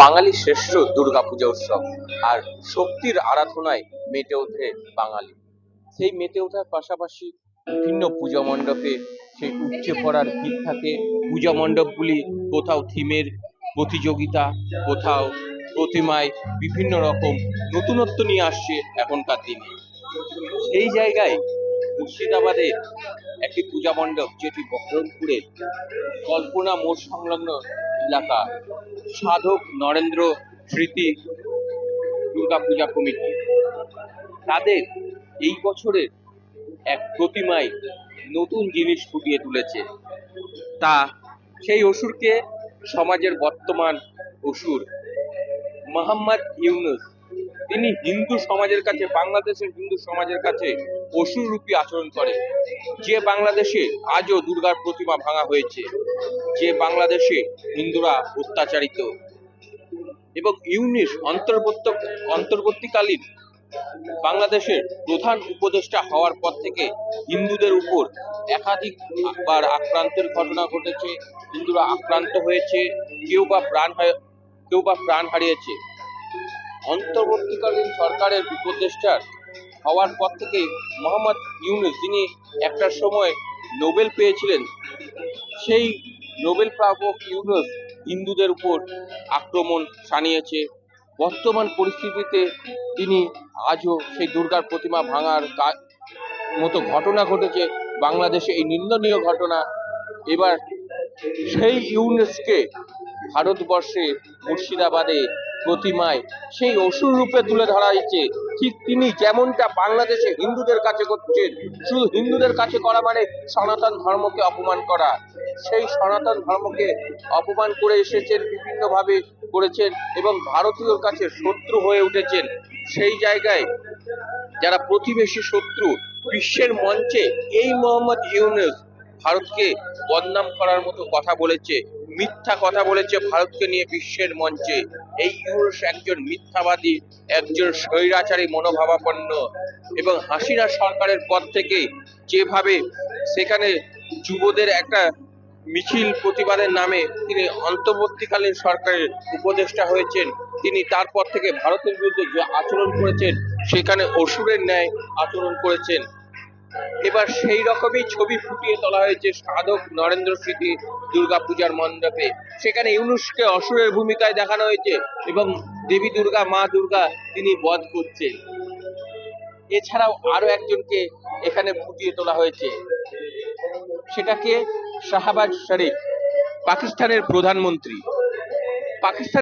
বাঙালি শ্রেষ্ঠ দুর্গাপূজা উৎসব আর শক্তির আরাধনায় মেতে ওঠে বাঙালি। সেই মেতে ওঠার পাশাপাশি বিভিন্ন পূজা মণ্ডপে সেই উপচে পড়ার ভিড় থাকে। পূজা মণ্ডপগুলি কোথাও থিমের প্রতিযোগিতা, কোথাও প্রতিমায় বিভিন্ন রকম নতুনত্ব নিয়ে আসছে এখনকার দিনে। সেই জায়গায় মুর্শিদাবাদের একটি পূজা মণ্ডপ, যেটি বহরমপুরের কল্পনা মোড় সংলগ্ন এলাকা, সাধক নরেন্দ্র স্মৃতি দুর্গাপূজা কমিটি, তাদের এই বছরের এক প্রতিমায় নতুন জিনিস ফুটিয়ে তুলেছে। তা সেই অসুরকে, সমাজের বর্তমান অসুর মোহাম্মদ ইউনূস, তিনি হিন্দু সমাজের কাছে, বাংলাদেশের হিন্দু সমাজের কাছে অসুর রূপী আচরণ করে। যে বাংলাদেশে আজও দুর্গার প্রতিমা ভাঙা হয়েছে, যে বাংলাদেশে হিন্দুরা অত্যাচারিত, এবং ইউনূস অন্তর্বর্তীকালীন বাংলাদেশের প্রধান উপদেষ্টা হওয়ার পর থেকে হিন্দুদের উপর একাধিকবার আক্রান্তের ঘটনা ঘটেছে। হিন্দুরা আক্রান্ত হয়েছে, কেউ বা প্রাণ হারিয়েছে। অন্তর্বর্তীকালীন সরকারের উপদেষ্টার হওয়ার পর থেকে মোহাম্মদ ইউনূস, যিনি একটা সময় নোবেল পেয়েছিলেন, সেই নোবেল প্রাপক ইউনূস হিন্দুদের উপর আক্রমণ শানিয়েছে। বর্তমান পরিস্থিতিতে তিনি আজও সেই দুর্গার প্রতিমা ভাঙার মতো ঘটনা ঘটেছে বাংলাদেশে, এই নিন্দনীয় ঘটনা। এবার সেই ইউনূসকে ভারতবর্ষে মুর্শিদাবাদে প্রতিমায় সেই অসুর রূপে তুলে ধরা হয়েছে। ঠিক তিনি যেমনটা বাংলাদেশে হিন্দুদের কাছে করছেন, শুধু হিন্দুদের কাছে করা মানে সনাতন ধর্মকে অপমান করা। সেই সনাতন ধর্মকে অপমান করে এসেছেন, বিভিন্নভাবে করেছেন এবং ভারতীয়র কাছে শত্রু হয়ে উঠেছেন। সেই জায়গায় যারা প্রতিবেশী শত্রু, বিশ্বের মঞ্চে এই মোহাম্মদ ইউনূস ভারতকে বদনাম করার মতো কথা বলেছে, মিথ্যা কথা বলেছে ভারতকে নিয়ে বিশ্বের মঞ্চে। এই ইউনূস একজন মিথ্যাবাদী, একজন স্বৈরাচারী মনোভাবাপন্ন, এবং হাসিনা সরকারের পর থেকে যেভাবে সেখানে যুবদের একটা মিছিল প্রতিবাদের নামে তিনি অন্তর্বর্তীকালীন সরকারের উপদেষ্টা হয়েছেন, তিনি তারপর থেকে ভারতের বিরুদ্ধে যে আচরণ করেছেন, সেখানে অসুরের ন্যায় আচরণ করেছেন। এবার সেই রকমই ছবি ফুটিয়ে তোলা হয়েছে সাধক নরেন্দ্র স্মৃতি দুর্গাপূজার মণ্ডপে। সেখানে ইউনূসকে অসুরের ভূমিকায় দেখানো হয়েছে এবং দেবী দুর্গা, মা দুর্গা তিনি বধ করছেন। এছাড়াও আরো একজনকে এখানে ফুটিয়ে তোলা হয়েছে, সেটাকে শাহবাজ শরীফ, পাকিস্তানের প্রধানমন্ত্রী। পাকিস্তান